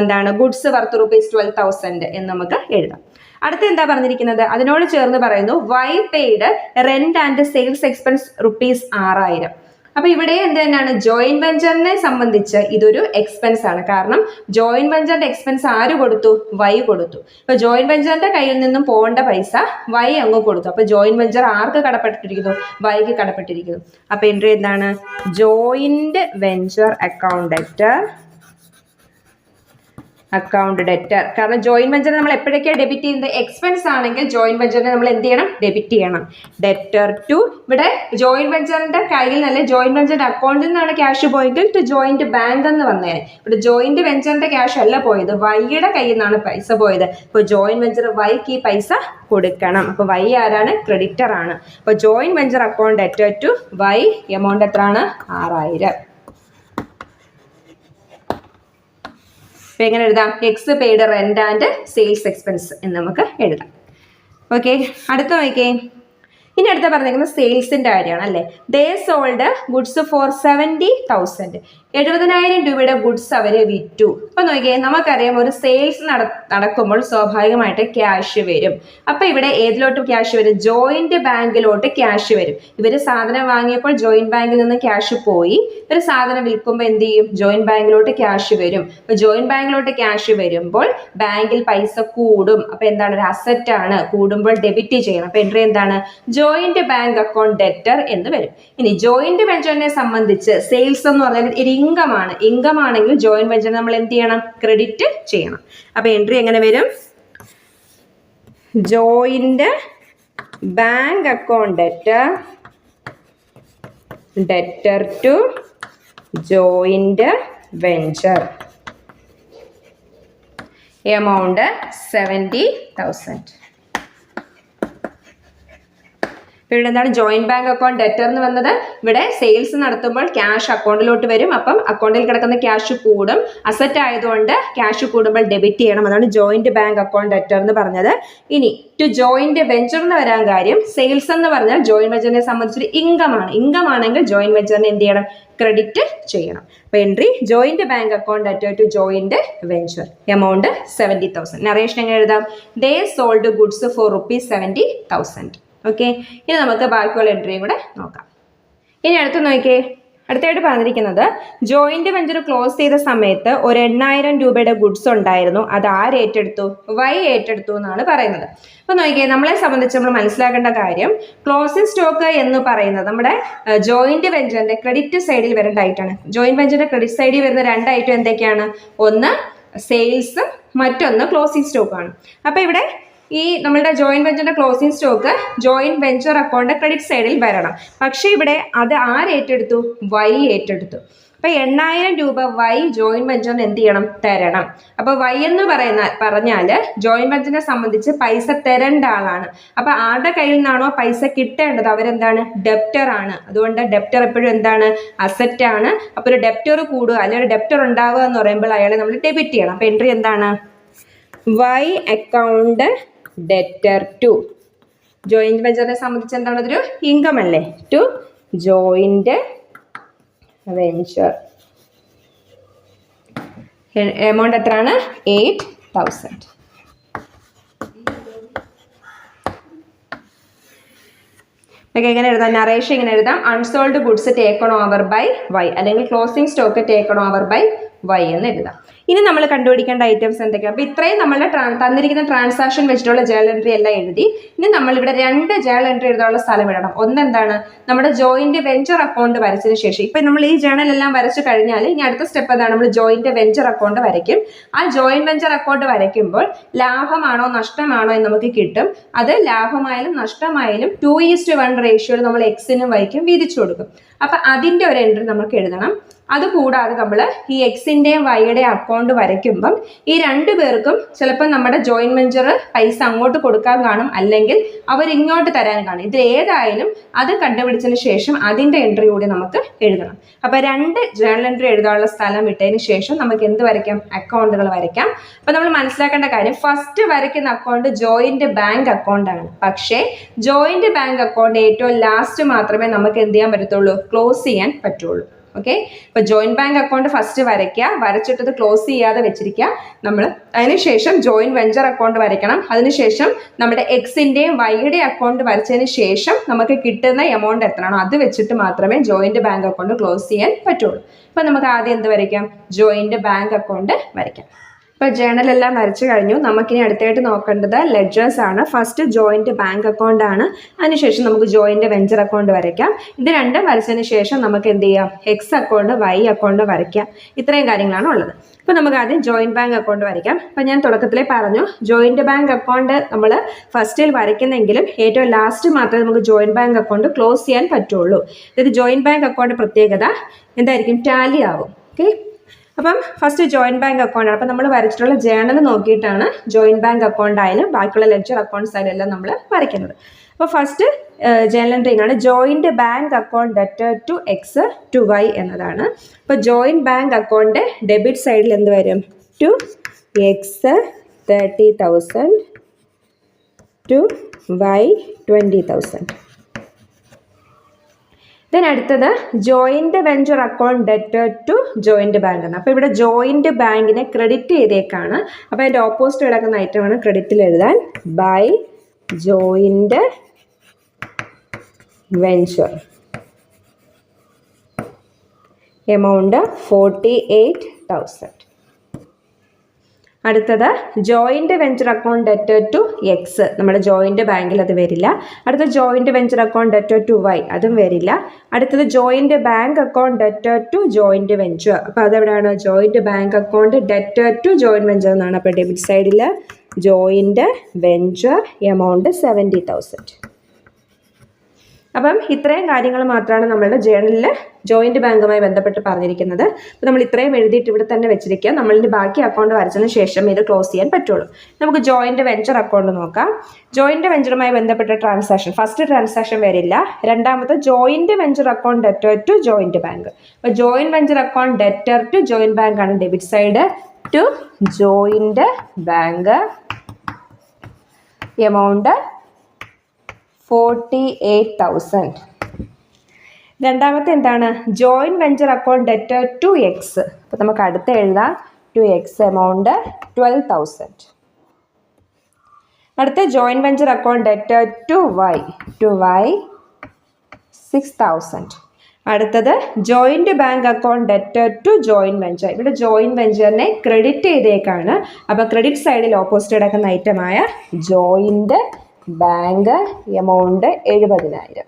എന്താണ് ഗുഡ്സ് വർത്ത് ₹12,000 എന്ന് നമുക്ക് എഴുതാം. അടുത്ത എന്താ പറഞ്ഞിരിക്കുന്നത്, അതിനോട് ചേർന്ന് പറയുന്നു Y paid rent and sales expense ₹6000. അപ്പൊ ഇവിടെ എന്ത് തന്നെയാണ്, ജോയിന്റ് വെഞ്ചറിനെ സംബന്ധിച്ച് ഇതൊരു എക്സ്പെൻസ് ആണ്. കാരണം ജോയിന്റ് വെഞ്ചറിന്റെ എക്സ്പെൻസ് ആര് കൊടുത്തു, വൈ കൊടുത്തു. അപ്പൊ ജോയിന്റ് വെഞ്ചറിന്റെ കയ്യിൽ നിന്നും പോകേണ്ട പൈസ വൈ അങ്ങ് കൊടുത്തു. അപ്പൊ ജോയിന്റ് വെഞ്ചർ ആർക്ക് കടപ്പെട്ടിരിക്കുന്നു, വൈക്ക് കടപ്പെട്ടിരിക്കുന്നു. അപ്പൊ എൻട്രി എന്താണ്, ജോയിന്റ് വെഞ്ചർ അക്കൗണ്ട് ഡെറ്റർ. കാരണം ജോയിന്റ് വെഞ്ചർ നമ്മൾ എപ്പോഴൊക്കെയാണ് ഡെബിറ്റ് ചെയ്യുന്നത്, എക്സ്പെൻസ് ആണെങ്കിൽ ജോയിന്റ് വെഞ്ചറിനെ നമ്മൾ എന്ത് ചെയ്യണം, ഡെബിറ്റ് ചെയ്യണം. ഡെറ്റർ ടു, ഇവിടെ ജോയിന്റ് വെഞ്ചറിന്റെ കയ്യിൽ നിന്ന് ജോയിന്റ് വെഞ്ചറിന്റെ അക്കൗണ്ടിൽ നിന്നാണ് ക്യാഷ് പോയെങ്കിൽ ടു ജോയിന്റ് ബാങ്ക് എന്ന് വന്നേനെ. ഇവിടെ ജോയിന്റ് വെഞ്ചറിന്റെ ക്യാഷ് അല്ല പോയത്, വൈയുടെ കയ്യിൽ നിന്നാണ് പൈസ പോയത്. ഇപ്പോൾ ജോയിന്റ് വെഞ്ചർ വൈക്ക് ഈ പൈസ കൊടുക്കണം. അപ്പോൾ വൈ ആരാണ്, ക്രെഡിറ്റർ ആണ്. അപ്പോൾ joint venture account debtor to Y, amount എത്രയാണ്, 6000. എങ്ങനെ എഴുതാം, X paid rent and sales expense എന്ന് നമുക്ക് എഴുതാം. ഓക്കെ, അടുത്ത നോക്കിയേ. ഇനി അടുത്ത പറഞ്ഞിരിക്കുന്നത് സെയിൽസിന്റെ കാര്യമാണ് അല്ലേ. ദേ സോൾഡ് ഗുഡ്സ് ഫോർ 70,000. 70,000 രൂപയുടെ ഗുഡ്സ് അവരെ വിറ്റു. അപ്പൊ നോക്കിയേ, നമുക്കറിയാം ഒരു സെയിൽസ് നടക്കുമ്പോൾ സ്വാഭാവികമായിട്ട് ക്യാഷ് വരും. അപ്പൊ ഇവിടെ ഏതിലോട്ട് ക്യാഷ് വരും, ജോയിന്റ് ബാങ്കിലോട്ട് ക്യാഷ് വരും. ഇവര് സാധനം വാങ്ങിയപ്പോൾ ജോയിന്റ് ബാങ്കിൽ നിന്ന് ക്യാഷ് പോയി. ഒരു സാധനം വിൽക്കുമ്പോൾ എന്ത് ചെയ്യും, ജോയിന്റ് ബാങ്കിലോട്ട് ക്യാഷ് വരും. അപ്പൊ ജോയിന്റ് ബാങ്കിലോട്ട് ക്യാഷ് വരുമ്പോൾ ബാങ്കിൽ പൈസ കൂടും. അപ്പൊ എന്താണ്, ഒരു അസറ്റ് ആണ്, കൂടുമ്പോൾ ഡെബിറ്റ് ചെയ്യണം. അപ്പൊ എൻട്രി എന്താണ്, ജോയിന്റ് ബാങ്ക് അക്കൗണ്ട് ഡെറ്റർ എന്ന് വരും. ഇനി ജോയിന്റ് വെഞ്ചറിനെ സംബന്ധിച്ച് സെയിൽസ് എന്ന് പറഞ്ഞാൽ ഒരു ഇൻകം ആണ്. ഇൻകം ആണെങ്കിൽ ജോയിന്റ് വെഞ്ചർ നമ്മൾ എന്ത് ചെയ്യണം, ക്രെഡിറ്റ് ചെയ്യണം. അപ്പൊ എൻട്രി എങ്ങനെ വരും, joint bank account debtor to joint venture, amount 70,000. ഇവിടെ എന്താണ്, ജോയിന്റ് ബാങ്ക് അക്കൗണ്ട് ഡെറ്റർ എന്ന് വന്നത്, ഇവിടെ സെയിൽസ് നടത്തുമ്പോൾ ക്യാഷ് അക്കൗണ്ടിലോട്ട് വരും. അപ്പം അക്കൗണ്ടിൽ കിടക്കുന്ന ക്യാഷ് കൂടും. അസറ്റ് ആയതുകൊണ്ട് ക്യാഷ് കൂടുമ്പോൾ ഡെബിറ്റ് ചെയ്യണം. അതാണ് ജോയിന്റ് ബാങ്ക് അക്കൗണ്ട് ഡെറ്റർ എന്ന് പറഞ്ഞത്. ഇനി ടു ജോയിന്റ് വെഞ്ചർ എന്ന് വരാൻ കാര്യം, സെയിൽസ് എന്ന് പറഞ്ഞാൽ ജോയിന്റ് വെഞ്ചറിനെ സംബന്ധിച്ചൊരു ഇൻകം ആണ്. ഇൻകം ആണെങ്കിൽ ജോയിന്റ് വെഞ്ചറിനെ എന്ത് ചെയ്യണം, ക്രെഡിറ്റ് ചെയ്യണം. അപ്പൊ entry joint bank account debtor to joint venture, amount 70,000. Narration എങ്ങനെ എഴുതാം, they sold goods for ₹70,000. Okay, ഇനി നമുക്ക് ബാക്കിയുള്ള എൻട്രിയും കൂടെ നോക്കാം. ഇനി അടുത്ത് നോക്കിയേ, അടുത്തായിട്ട് പറഞ്ഞിരിക്കുന്നത് ജോയിന്റ് വെഞ്ചർ ക്ലോസ് ചെയ്ത സമയത്ത് ഒരു 8,000 രൂപയുടെ ഗുഡ്സ് ഉണ്ടായിരുന്നു. അത് ആര് ഏറ്റെടുത്തു, വൈ ഏറ്റെടുത്തു എന്നാണ് പറയുന്നത്. അപ്പൊ നോക്കിയേ, നമ്മളെ സംബന്ധിച്ച് നമ്മൾ മനസ്സിലാക്കേണ്ട കാര്യം, ക്ലോസിംഗ് സ്റ്റോക്ക് എന്ന് പറയുന്നത് നമ്മുടെ ജോയിന്റ് വെഞ്ചറിന്റെ ക്രെഡിറ്റ് സൈഡിൽ വരുന്ന ഐറ്റാണ്. ജോയിന്റ് വെഞ്ചറിന്റെ ക്രെഡിറ്റ് സൈഡിൽ വരുന്ന 2 ഐറ്റം എന്തൊക്കെയാണ്, ഒന്ന് സെയിൽസ്, മറ്റൊന്ന് ക്ലോസിംഗ് സ്റ്റോക്ക് ആണ്. അപ്പൊ ഇവിടെ ഈ നമ്മളുടെ ജോയിന്റ് വെഞ്ചറിന്റെ closing stock joint venture account credit സൈഡിൽ വരണം. പക്ഷെ ഇവിടെ അത് ആര് ഏറ്റെടുത്തു, വൈ ഏറ്റെടുത്തു. അപ്പൊ 8,000 രൂപ വൈ ജോയിന്റ് വെഞ്ചറിന് എന്ത് ചെയ്യണം, തരണം. അപ്പൊ വൈ എന്ന് പറഞ്ഞാല് ജോയിന്റ് വെഞ്ചറിനെ സംബന്ധിച്ച് പൈസ തരേണ്ട ആളാണ്. അപ്പൊ ആരുടെ കയ്യിൽ നിന്നാണോ പൈസ കിട്ടേണ്ടത് അവരെന്താണ്, ഡെപ്റ്റർ ആണ്. അതുകൊണ്ട് ഡെപ്റ്റർ എപ്പോഴും എന്താണ്, അസറ്റ് ആണ്. അപ്പൊ ഒരു ഡെപ്റ്റർ കൂടുക അല്ലെങ്കിൽ ഡെപ്റ്റർ ഉണ്ടാവുക എന്ന് പറയുമ്പോൾ അയാളെ നമ്മൾ ഡെബിറ്റ് ചെയ്യണം. അപ്പൊ എൻട്രി എന്താണ്, Y account debtor to joint വെഞ്ചറിനെ സംബന്ധിച്ച് എന്താണ്, അതൊരു ഇൻകം അല്ലേ, ടു ജോയിന്റ് വെഞ്ചർ, എമൗണ്ട് എത്രയാണ്, 8,000. എങ്ങനെ എഴുതാം, നറേഷൻ ഇങ്ങനെ എഴുതാം, unsold goods taken over by Y, അല്ലെങ്കിൽ closing stock taken over by Y എന്ന് എഴുതാം. ഇനി നമ്മൾ കണ്ടുപിടിക്കേണ്ട ഐറ്റംസ് എന്തൊക്കെയാണ്, അപ്പോൾ ഇത്രയും നമ്മളുടെ തന്നിരിക്കുന്ന ട്രാൻസാക്ഷൻ വെച്ചിട്ടുള്ള ജേണൽ എൻട്രി എല്ലാം എഴുതി. ഇനി നമ്മൾ ഇവിടെ 2 ജേണൽ എൻട്രി എഴുതാനുള്ള സ്ഥലം ഇടണം. ഒന്നെന്താണ്, നമ്മുടെ ജോയിന്റ് വെഞ്ചർ അക്കൗണ്ട് വരച്ചതിന് ശേഷം, ഇപ്പം നമ്മൾ ഈ ജേണൽ എല്ലാം വരച്ചു കഴിഞ്ഞാൽ ഇനി അടുത്ത സ്റ്റെപ്പ് എന്താണ്, നമ്മൾ ജോയിന്റ് വെഞ്ചർ അക്കൗണ്ട് വരയ്ക്കും. ആ ജോയിന്റ് വെഞ്ചർ അക്കൗണ്ട് വരയ്ക്കുമ്പോൾ ലാഭമാണോ നഷ്ടമാണോ എന്ന് നമുക്ക് കിട്ടും. അത് ലാഭമായാലും നഷ്ടമായാലും 2:1 റേഷ്യോയിൽ നമ്മൾ എക്സിനും വൈക്കും വീതിച്ചു കൊടുക്കും. അപ്പം അതിൻ്റെ ഒരു എൻട്രി നമുക്ക് എഴുതണം. അതുകൂടാതെ നമ്മൾ ഈ എക്സിൻ്റെയും വൈയുടെയും അക്കൗണ്ട് വരയ്ക്കുമ്പം ഈ 2 പേർക്കും ചിലപ്പോൾ നമ്മുടെ ജോയിന്റ് വെഞ്ചർ പൈസ അങ്ങോട്ട് കൊടുക്കാൻ കാണും, അല്ലെങ്കിൽ അവർ ഇങ്ങോട്ട് തരാൻ കാണും. ഇതിൽ ഏതായാലും അത് കണ്ടുപിടിച്ചതിന് ശേഷം അതിൻ്റെ എൻട്രി കൂടി നമുക്ക് എഴുതണം. അപ്പോൾ 2 ജേണൽ എൻട്രി എഴുതാനുള്ള സ്ഥലം വിട്ടതിന് ശേഷം നമുക്ക് എന്ത് വരയ്ക്കാം, അക്കൗണ്ടുകൾ വരയ്ക്കാം. അപ്പോൾ നമ്മൾ മനസ്സിലാക്കേണ്ട കാര്യം, ഫസ്റ്റ് വരയ്ക്കുന്ന അക്കൗണ്ട് ജോയിന്റ് ബാങ്ക് അക്കൗണ്ട് ആണ്. പക്ഷേ ജോയിന്റ് ബാങ്ക് അക്കൗണ്ട് ഏറ്റവും ലാസ്റ്റ് മാത്രമേ നമുക്ക് എന്ത് ചെയ്യാൻ പറ്റത്തുള്ളൂ, ക്ലോസ് ചെയ്യാൻ പറ്റുള്ളൂ. ഓക്കെ, ഇപ്പോൾ ജോയിൻറ്റ് ബാങ്ക് അക്കൗണ്ട് ഫസ്റ്റ് വരയ്ക്കുക, വരച്ചിട്ടത് ക്ലോസ് ചെയ്യാതെ വെച്ചിരിക്കുക നമ്മൾ. അതിനുശേഷം ജോയിൻറ്റ് വെഞ്ചർ അക്കൗണ്ട് വരയ്ക്കണം. അതിനുശേഷം നമ്മുടെ എക്സിൻ്റെയും വൈയുടെയും അക്കൗണ്ട് വരച്ചതിന് ശേഷം നമുക്ക് കിട്ടുന്ന എമൗണ്ട് എത്രയാണോ അത് വെച്ചിട്ട് മാത്രമേ ജോയിൻറ്റ് ബാങ്ക് അക്കൗണ്ട് ക്ലോസ് ചെയ്യാൻ പറ്റുള്ളൂ. അപ്പോൾ നമുക്ക് ആദ്യം എന്ത് വരയ്ക്കാം? ജോയിൻറ്റ് ബാങ്ക് അക്കൗണ്ട് വരയ്ക്കാം. ഇപ്പോൾ ജേണലെല്ലാം വരച്ചു കഴിഞ്ഞു. നമുക്കിനി അടുത്തായിട്ട് നോക്കേണ്ടത് ലെഡ്ജേഴ്സ് ആണ്. ഫസ്റ്റ് ജോയിൻറ്റ് ബാങ്ക് അക്കൗണ്ട് ആണ്. അതിനുശേഷം നമുക്ക് ജോയിൻറ്റ് വെഞ്ചർ അക്കൗണ്ട് വരയ്ക്കാം. ഇത് രണ്ടും വരച്ചതിന് ശേഷം നമുക്ക് എന്ത് ചെയ്യാം? എക്സ് അക്കൗണ്ട്, വൈ അക്കൗണ്ട് വരയ്ക്കാം. ഇത്രയും കാര്യങ്ങളാണ് ഉള്ളത്. അപ്പോൾ നമുക്ക് ആദ്യം ജോയിൻറ്റ് ബാങ്ക് അക്കൗണ്ട് വരയ്ക്കാം. അപ്പോൾ ഞാൻ തുടക്കത്തിലേ പറഞ്ഞു, ജോയിൻറ്റ് ബാങ്ക് അക്കൗണ്ട് നമ്മൾ ഫസ്റ്റിൽ വരയ്ക്കുന്നെങ്കിലും ഏറ്റവും ലാസ്റ്റ് മാത്രമേ നമുക്ക് ജോയിൻറ്റ് ബാങ്ക് അക്കൗണ്ട് ക്ലോസ് ചെയ്യാൻ പറ്റുള്ളൂ. അതായത് ജോയിൻറ്റ് ബാങ്ക് അക്കൗണ്ട് പ്രത്യേകത എന്തായിരിക്കും? ടാലി ആവും. ഓക്കെ, അപ്പം ഫസ്റ്റ് ജോയിൻറ്റ് ബാങ്ക് അക്കൗണ്ട് ആണ്. അപ്പം നമ്മൾ വരച്ചിട്ടുള്ള ജേണൽ നോക്കിയിട്ടാണ് ജോയിൻറ്റ് ബാങ്ക് അക്കൗണ്ട് ആയാലും ബാക്കിയുള്ള ലെഡ്ജർ അക്കൗണ്ട്സ് ആയാലും എല്ലാം നമ്മൾ വരയ്ക്കുന്നത്. അപ്പോൾ ഫസ്റ്റ് ജേണൽ എൻട്രി ആണ് joint bank account debtor to X to Y എന്നതാണ്. അപ്പോൾ ജോയിൻറ്റ് ബാങ്ക് അക്കൗണ്ട് ഡെബിറ്റ് സൈഡിൽ എന്ത് വരും? To X 30,000 to Y 20,000. Then അടുത്തത് joint venture account debtor to joint bank ആണ്. അപ്പോൾ ഇവിടെ ജോയിൻറ്റ് ബാങ്കിനെ ക്രെഡിറ്റ് ചെയ്തേക്കാണ്. അപ്പോൾ അതിൻ്റെ ഓപ്പോസിറ്റ് കിടക്കുന്ന ഐറ്റമാണ് ക്രെഡിറ്റിൽ എഴുതാൻ. By joint venture amount 48,000. അടുത്തത് joint venture account debtor to X, നമ്മുടെ ജോയിൻറ്റ് ബാങ്കിൽ അത് വരില്ല. അടുത്ത joint venture account debtor to Y, അതും വരില്ല. അടുത്തത് joint bank account debtor to joint venture. അപ്പോൾ അതെവിടെയാണ്? Joint bank account debtor to joint venture എന്നാണ്. അപ്പോൾ ഡെബിറ്റ് സൈഡിൽ ജോയിൻറ്റ് വെഞ്ചർ എമൗണ്ട് 70,000. അപ്പം ഇത്രയും കാര്യങ്ങൾ മാത്രമാണ് നമ്മളുടെ ജേണലിൽ ജോയിൻറ്റ് ബാങ്കുമായി ബന്ധപ്പെട്ട് പറഞ്ഞിരിക്കുന്നത്. അപ്പോൾ നമ്മൾ ഇത്രയും എഴുതിയിട്ട് ഇവിടെ തന്നെ വെച്ചിരിക്കുക. നമ്മളിൻ്റെ ബാക്കി അക്കൗണ്ട് വരച്ചതിന് ശേഷം ഇത് ക്ലോസ് ചെയ്യാൻ പറ്റുള്ളൂ. നമുക്ക് ജോയിൻറ്റ് വെഞ്ചർ അക്കൗണ്ട് നോക്കാം. ജോയിൻറ്റ് വെഞ്ചറുമായി ബന്ധപ്പെട്ട ട്രാൻസാക്ഷൻ, ഫസ്റ്റ് ട്രാൻസാക്ഷൻ വരില്ല. രണ്ടാമത്തെ joint venture account debtor to joint bank. അപ്പോൾ joint venture account debtor to joint bank ആണ് debit side. To joint bank amount 48,000. രണ്ടാമത്തെ എന്താണ്? Joint venture account debtor to X. അപ്പോൾ നമുക്ക് അടുത്ത എഴുതാം. To X amount 12,000. അടുത്ത joint venture account debtor to Y. To Y 6,000. അടുത്തത് joint bank account debtor to joint venture. ഇവിടെ ജോയിൻറ്റ് വെഞ്ചറിനെ ക്രെഡിറ്റ് ചെയ്തേക്കാണ്. അപ്പോൾ ക്രെഡിറ്റ് സൈഡിൽ ഓപ്പോസിറ്റ് കിടക്കുന്ന ഐറ്റമായ ജോയിൻറ്റ് ബാങ്ക് എമൗണ്ട് 70,000.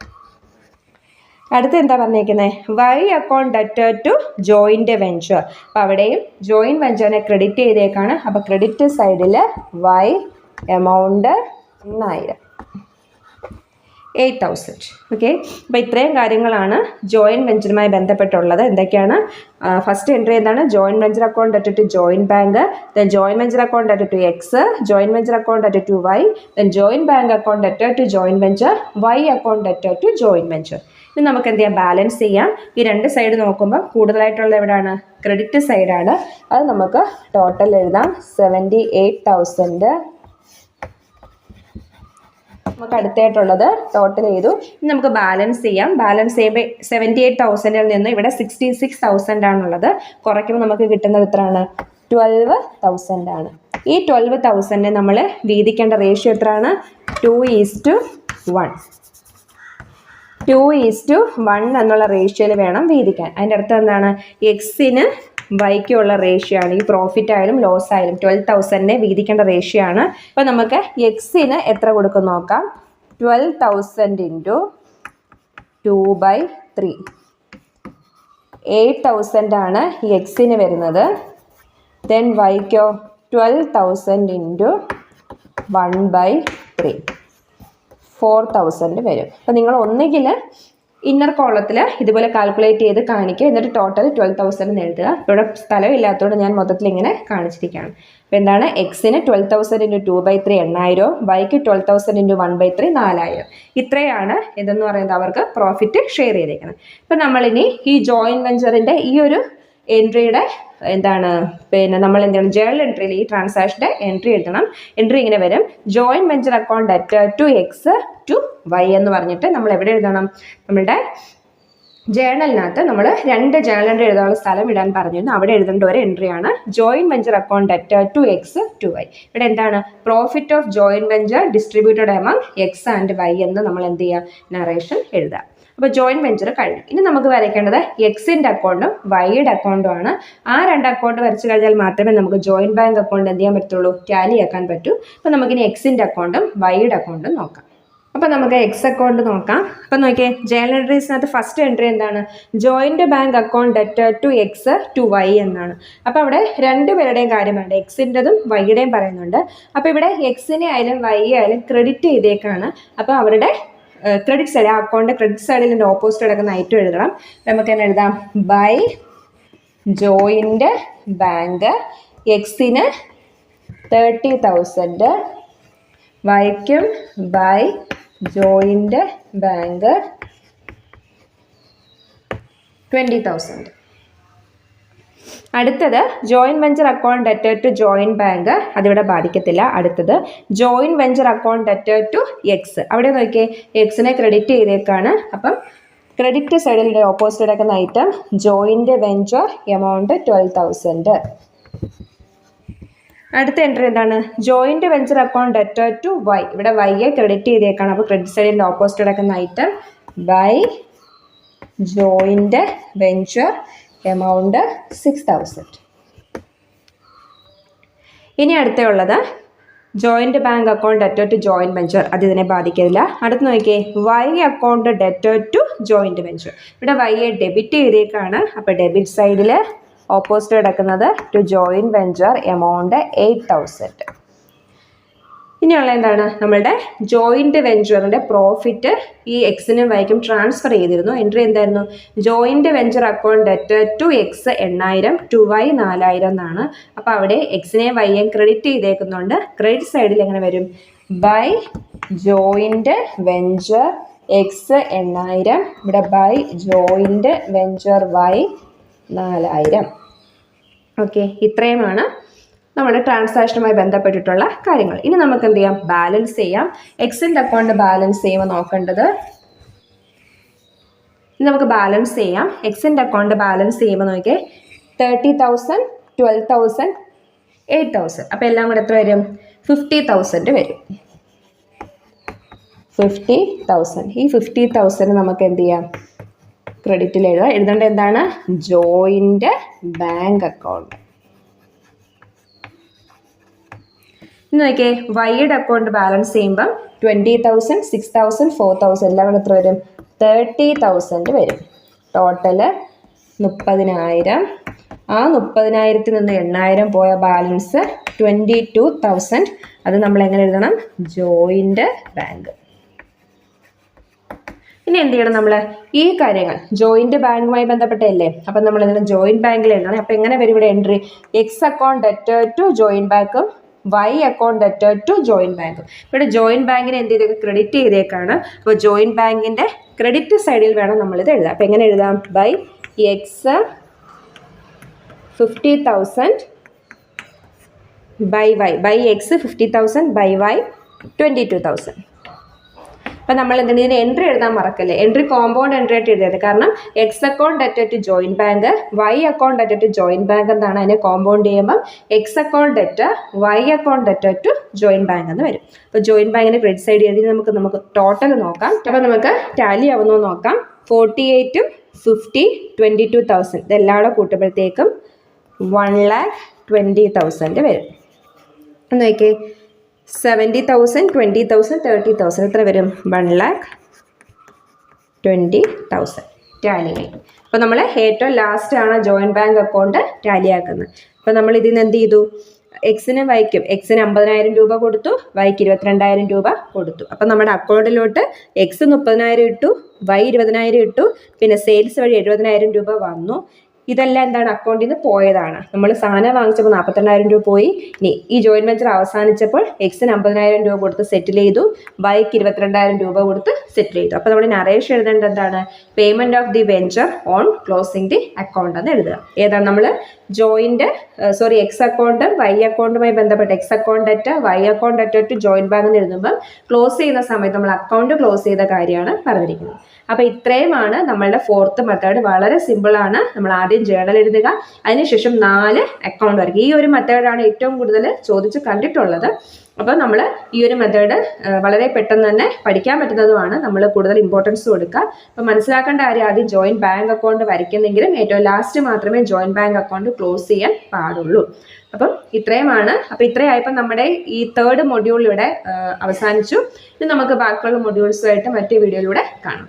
അടുത്ത് എന്താ പറഞ്ഞേക്കുന്നത്? Y account debtor to joint venture. അപ്പോൾ അവിടെയും ജോയിൻറ്റ് വെഞ്ചറിനെ ക്രെഡിറ്റ് ചെയ്തേക്കാണ്. അപ്പോൾ ക്രെഡിറ്റ് സൈഡിൽ വൈ എമൗണ്ട് 8,000. ഓക്കെ, അപ്പോൾ ഇത്രയും കാര്യങ്ങളാണ് ജോയിൻറ്റ് വെഞ്ചറുമായി ബന്ധപ്പെട്ടുള്ളത്. എന്തൊക്കെയാണ്? ഫസ്റ്റ് എൻട്രി എന്താണ്? Joint venture account debtor to joint bank, then joint venture account debtor to X, joint venture account debtor to Y, then joint bank account debtor to joint venture, Y account debtor to joint venture. ഇത് നമുക്ക് എന്ത് ചെയ്യാം? ബാലൻസ് ചെയ്യാം. ഈ രണ്ട് സൈഡ് നോക്കുമ്പോൾ കൂടുതലായിട്ടുള്ള എവിടെയാണ്? ക്രെഡിറ്റ് സൈഡാണ്. അത് നമുക്ക് ടോട്ടൽ എഴുതാം. 78,000. നമുക്ക് അടുത്തായിട്ടുള്ളത് ടോട്ടൽ ചെയ്തു. ഇനി നമുക്ക് ബാലൻസ് ചെയ്യാം. ബാലൻസ് ചെയ്യുമ്പോൾ 78,000 നിന്ന് ഇവിടെ 66,000 ആണുള്ളത്. കുറയ്ക്കുമ്പോൾ നമുക്ക് കിട്ടുന്നത് എത്രയാണ്? 12,000 ആണ്. ഈ 12,000 നമ്മൾ വീതിക്കേണ്ട റേഷ്യോ എത്രയാണ്? 2:1. 2:1 എന്നുള്ള റേഷ്യോയിൽ വേണം വീതിക്കാൻ. അതിൻ്റെ അർത്ഥം എന്താണ്? എക്സിന് വൈക്കുള്ള റേഷ്യോ ആണ്. ഈ പ്രോഫിറ്റ് ആയാലും ലോസ് ആയാലും 12,000 വീതിക്കേണ്ട റേഷ്യോ ആണ്. അപ്പോൾ നമുക്ക് എക്സിന് എത്ര കൊടുക്കും നോക്കാം. 12,000 ഇൻറ്റു 2/3. 8,000 ആണ് എക്സിന് വരുന്നത്. Then Vaiko 12,000 into 1/3. 4,000 വരും. അപ്പോൾ നിങ്ങൾ ഒന്നുകിൽ ഇന്നർ കോളത്തിൽ ഇതുപോലെ കാൽക്കുലേറ്റ് ചെയ്ത് കാണിക്കുക, എന്നിട്ട് ടോട്ടൽ 12,000 എഴുതുക. ഇവിടെ സ്ഥലം ഇല്ലാത്തതുകൊണ്ട് ഞാൻ മൊത്തത്തിൽ ഇങ്ങനെ കാണിച്ചിരിക്കുകയാണ്. അപ്പോൾ എന്താണ്? എക്സിന് 12,000 ഇൻറ്റു 2/3 8,000, വൈക്ക് 12,000 ഇൻറ്റു 1/3 4,000. ഇത്രയാണ് ഇതെന്ന് പറയുന്നത് അവർക്ക് പ്രോഫിറ്റ് ഷെയർ ചെയ്തേക്കുന്നത്. ഇപ്പം നമ്മളിനി ഈ ജോയിൻറ്റ് വെഞ്ചറിൻ്റെ ഈ ഒരു എൻട്രിയുടെ എന്താണ് നമ്മൾ എന്താണ് ജേണൽ എൻട്രിയിൽ ഈ ട്രാൻസാക്ഷൻ്റെ എൻട്രി എഴുതണം. എൻട്രി ഇങ്ങനെ വരും. Joint venture account debtor to X to Y എന്ന് പറഞ്ഞിട്ട് നമ്മൾ എവിടെ എഴുതണം? നമ്മളുടെ ജേണലിനകത്ത് നമ്മൾ 2 ജേണൽ എൻട്രി എഴുതാനുള്ള സ്ഥലം ഇടാൻ പറഞ്ഞിരുന്നു. അവിടെ എഴുതേണ്ട ഒരു എൻട്രിയാണ് joint venture account debt to X to Y. ഇവിടെ എന്താണ് profit of joint venture distributed among X and Y എന്ന് നമ്മൾ എന്ത് ചെയ്യുക, നറേഷൻ എഴുതുക. അപ്പോൾ ജോയിന്റ് വെഞ്ചർ കഴിഞ്ഞു. ഇനി നമുക്ക് വരയ്ക്കേണ്ടത് എക്സിൻ്റെ അക്കൗണ്ടും വൈയുടെ അക്കൗണ്ടും ആണ്. ആ 2 അക്കൗണ്ട് വരച്ചു കഴിഞ്ഞാൽ മാത്രമേ നമുക്ക് ജോയിന്റ് ബാങ്ക് അക്കൗണ്ട് എന്ത് ചെയ്യാൻ പറ്റുള്ളൂ, ടാലി ആക്കാൻ പറ്റൂ. അപ്പോൾ നമുക്കിനി എക്സിൻ്റെ അക്കൗണ്ടും വൈയുടെ അക്കൗണ്ടും നോക്കാം. അപ്പോൾ നമുക്ക് എക്സ് അക്കൗണ്ട് നോക്കാം. അപ്പോൾ നോക്കിയേ, ജേണൽ എൻട്രീസിനകത്ത് ഫസ്റ്റ് എൻട്രി എന്താണ്, joint bank account debt to X to Y എന്നാണ്. അപ്പോൾ അവിടെ 2 പേരുടെയും കാര്യമുണ്ട്, എക്സിൻ്റെതും വൈയുടെയും പറയുന്നുണ്ട്. അപ്പോൾ ഇവിടെ എക്സിനെ ആയാലും വൈ ആയാലും ക്രെഡിറ്റ് ചെയ്തേക്കാണ്. അപ്പോൾ അവരുടെ ക്രെഡിറ്റ് സൈഡ്, ആ അക്കൗണ്ടിൻ്റെ ക്രെഡിറ്റ് സൈഡിൽ എൻ്റെ ഓപ്പോസിറ്റ് കിടക്കുന്ന ഐറ്റം എഴുതണം. നമുക്ക് തന്നെ എഴുതാം, ബൈ ജോയിന്റ് ബാങ്ക് എക്സിന് 30,000, വൈക്കും ബൈ ജോയിന്റ് ബാങ്ക് 20,000. അടുത്തത് joint venture account debt to joint bank, അതിവിടെ ബാധിക്കത്തില്ല. അടുത്തത് joint venture account debt to X. അവിടെ നോക്കിയേ, എക്സിനെ ക്രെഡിറ്റ് ചെയ്തേക്കാണ്. അപ്പം ക്രെഡിറ്റ് സൈഡിൽ ഓപ്പോസിറ്റ് കിടക്കുന്ന ഐറ്റം ജോയിന്റ് വെഞ്ചർ എമൗണ്ട് 12,000. അടുത്ത എൻട്രി എന്താണ്, joint venture account debt to Y. ഇവിടെ വൈയെ ക്രെഡിറ്റ് ചെയ്തേക്കാണ്. അപ്പോൾ ക്രെഡിറ്റ് സൈഡിൻ്റെ ഓപ്പോസിറ്റ് കിടക്കുന്ന item by joint venture amount 6,000. ഇനി അടുത്തുള്ളത് joint bank account debt to joint venture, അത് ഇതിനെ ബാധിക്കില്ല. അടുത്ത് നോക്കിയേ, Y account debt to joint venture. ഇവിടെ വൈയെ ഡെബിറ്റ് ചെയ്തേക്കാണ്. അപ്പോൾ ഡെബിറ്റ് സൈഡിൽ ഓപ്പോസിറ്റ് കിടക്കുന്നത് ടു ജോയിന്റ് വെഞ്ചർ എമൗണ്ട് 8,000. ഇനിയുള്ള എന്താണ്, നമ്മളുടെ ജോയിന്റ് വെഞ്ചറിൻ്റെ പ്രോഫിറ്റ് ഈ എക്സിനും വൈക്കും ട്രാൻസ്ഫർ ചെയ്തിരുന്നു. എൻട്രി എന്തായിരുന്നു, joint venture account debt to X 8,000 to Y 4,000 എന്നാണ്. അപ്പോൾ അവിടെ എക്സിനെയും വൈയെയും ക്രെഡിറ്റ് ചെയ്തേക്കുന്നുണ്ട്. ക്രെഡിറ്റ് സൈഡിൽ എങ്ങനെ വരും, ബൈ ജോയിന്റ് വെഞ്ചർ എക്സ് 8,000, ഇവിടെ by joint venture Y 4,000. Okay, ഇത്രയുമാണ് നമ്മുടെ ട്രാൻസാക്ഷനുമായി ബന്ധപ്പെട്ടിട്ടുള്ള കാര്യങ്ങൾ. ഇനി നമുക്ക് എന്ത് ചെയ്യാം, ബാലൻസ് ചെയ്യാം. എക്സിൻ്റെ അക്കൗണ്ട് ബാലൻസ് ചെയ്യുമ്പോൾ നോക്കേണ്ടത്, ഇനി നമുക്ക് ബാലൻസ് ചെയ്യാം. എക്സിൻ്റെ അക്കൗണ്ട് ബാലൻസ് ചെയ്യുമ്പോൾ നോക്കിയേ, 30,000, 12,000, 8,000. അപ്പോൾ എല്ലാം കൂടെ എത്ര വരും, 50,000 വരും. 50,000. ഈ 50,000 നമുക്ക് എന്ത് ചെയ്യാം, ക്രെഡിറ്റിൽ എഴുതേണ്ട എന്താണ്, ജോയിന്റ് ബാങ്ക് അക്കൗണ്ട്. ഇന്ന് നോക്കിയേ, വൈയുടെ അക്കൗണ്ട് ബാലൻസ് ചെയ്യുമ്പം 20,000, 6,000, 4,000 എല്ലാം കൂടെ എത്ര വരും, 30,000 വരും. ടോട്ടല് 30,000. ആ 30,000 നിന്ന് 8,000 പോയ ബാലൻസ് 22,000. അത് നമ്മൾ എങ്ങനെ എഴുതണം, ജോയിന്റ് ബാങ്ക്. ഇനി എന്ത് ചെയ്യണം, നമ്മൾ ഈ കാര്യങ്ങൾ ജോയിന്റ് ബാങ്കുമായി ബന്ധപ്പെട്ടല്ലേ, അപ്പം നമ്മൾ ഇതിന് ജോയിന്റ് ബാങ്കിൽ എഴുതണം. അപ്പം എങ്ങനെ വരും ഇവിടെ entry, X account debt to joint ബാങ്കും Y account debt to joint ബാങ്കും. ഇവിടെ ജോയിന്റ് ബാങ്കിന് എന്ത് ചെയ്തേക്ക്, ക്രെഡിറ്റ് ചെയ്തേക്കാണ്. അപ്പോൾ ജോയിന്റ് ബാങ്കിൻ്റെ ക്രെഡിറ്റ് സൈഡിൽ വേണം നമ്മളിത് എഴുതാം. അപ്പം എങ്ങനെ എഴുതാം, by X 50,000 by Y, by X 50,000 by Y 22,000. അപ്പം നമ്മൾ എന്താണ് ഇതിന് എൻട്രി എഴുതാൻ മറക്കല്ലേ, എൻട്രി കോമ്പൗണ്ട് എൻട്രി ആയിട്ട് എഴുതിയത്. കാരണം X account debt to joint bank, Y account debt to joint bank എന്താണ്, അതിനെ കോമ്പൗണ്ട് ചെയ്യുമ്പം X account debt Y account debt to joint bank എന്ന് വരും. അപ്പോൾ ജോയിന്റ് ബാങ്കിൻ്റെ ക്രെഡിറ്റ് സൈഡ് എഴുതി നമുക്ക് ടോട്ടൽ നോക്കാം. അപ്പോൾ നമുക്ക് ടാലി ആവുന്നോ നോക്കാം. 48, 50, 22,000 ഇതെല്ലാം കൂടെ കൂട്ടുമ്പോഴത്തേക്കും 1,20,000 വരും. നോക്കിയേ, 70,000, 20,000, 30,000 എത്ര വരും, 1,20,000 ടാലി ആയി. അപ്പോൾ നമ്മൾ ഏറ്റവും ലാസ്റ്റ് ആണ് ജോയിന്റ് ബാങ്ക് അക്കൗണ്ട് ടാലി ആക്കുന്നത്. അപ്പോൾ നമ്മൾ ഇതിൽ നിന്ന് എന്ത് ചെയ്തു, എക്സിനും വൈക്കും, എക്സിന് 50,000 രൂപ കൊടുത്തു, വൈക്ക് 22,000 രൂപ കൊടുത്തു. അപ്പം നമ്മുടെ അക്കൗണ്ടിലോട്ട് എക്സ് 30,000 ഇട്ടു, വൈ 20,000 ഇട്ടു, പിന്നെ സെയിൽസ് വഴി 70,000 രൂപ വന്നു. ഇതെല്ലാം എന്താണ്, അക്കൗണ്ടിൽ നിന്ന് പോയതാണ്. നമ്മൾ സാധനം വാങ്ങിച്ചപ്പോൾ 42,000 രൂപ പോയി. ഇനി ഈ ജോയിന്റ് വെഞ്ചർ അവസാനിച്ചപ്പോൾ എക്സിന് 50,000 രൂപ കൊടുത്ത് സെറ്റിൽ ചെയ്തു, വൈക്ക് 22,000 രൂപ കൊടുത്ത് സെറ്റിൽ ചെയ്തു. അപ്പോൾ നമ്മൾ നറേഷൻ എഴുതേണ്ടത് എന്താണ്, payment of the venture on closing the account എന്ന് എഴുതുക. ഏതാണ് നമ്മൾ എക്സ് അക്കൗണ്ടും വൈ അക്കൗണ്ടുമായി ബന്ധപ്പെട്ട് X account debt Y account debt to joint bank എന്ന് എഴുതുമ്പോൾ ക്ലോസ് ചെയ്യുന്ന സമയത്ത് നമ്മൾ അക്കൗണ്ട് ക്ലോസ് ചെയ്ത കാര്യമാണ് പറഞ്ഞിരിക്കുന്നത്. അപ്പോൾ ഇത്രയുമാണ് നമ്മളുടെ ഫോർത്ത് മെത്തേഡ്. വളരെ സിമ്പിളാണ്. നമ്മൾ ആദ്യം ജേണൽ എഴുതുക, അതിനുശേഷം 4 അക്കൗണ്ട് വരയ്ക്കുക. ഈ ഒരു മെത്തേഡാണ് ഏറ്റവും കൂടുതൽ ചോദിച്ച് കണ്ടിട്ടുള്ളത്. അപ്പോൾ നമ്മൾ ഈ ഒരു മെത്തേഡ് വളരെ പെട്ടെന്ന് തന്നെ പഠിക്കാൻ പറ്റുന്നതുമാണ്. നമ്മൾ കൂടുതൽ ഇമ്പോർട്ടൻസ് കൊടുക്കുക. അപ്പോൾ മനസ്സിലാക്കേണ്ട കാര്യം, ആദ്യം ജോയിന്റ് ബാങ്ക് അക്കൗണ്ട് വരയ്ക്കുന്നെങ്കിലും ഏറ്റവും ലാസ്റ്റ് മാത്രമേ ജോയിന്റ് ബാങ്ക് അക്കൗണ്ട് ക്ലോസ് ചെയ്യാൻ പാടുള്ളൂ. അപ്പം ഇത്രയുമാണ്. അപ്പോൾ ഇത്രയായപ്പോൾ നമ്മുടെ ഈ 3rd മൊഡ്യൂളിലൂടെ അവസാനിച്ചു. ഇനി നമുക്ക് ബാക്കിയുള്ള മൊഡ്യൂൾസുമായിട്ട് മറ്റേ വീഡിയോയിലൂടെ കാണാം.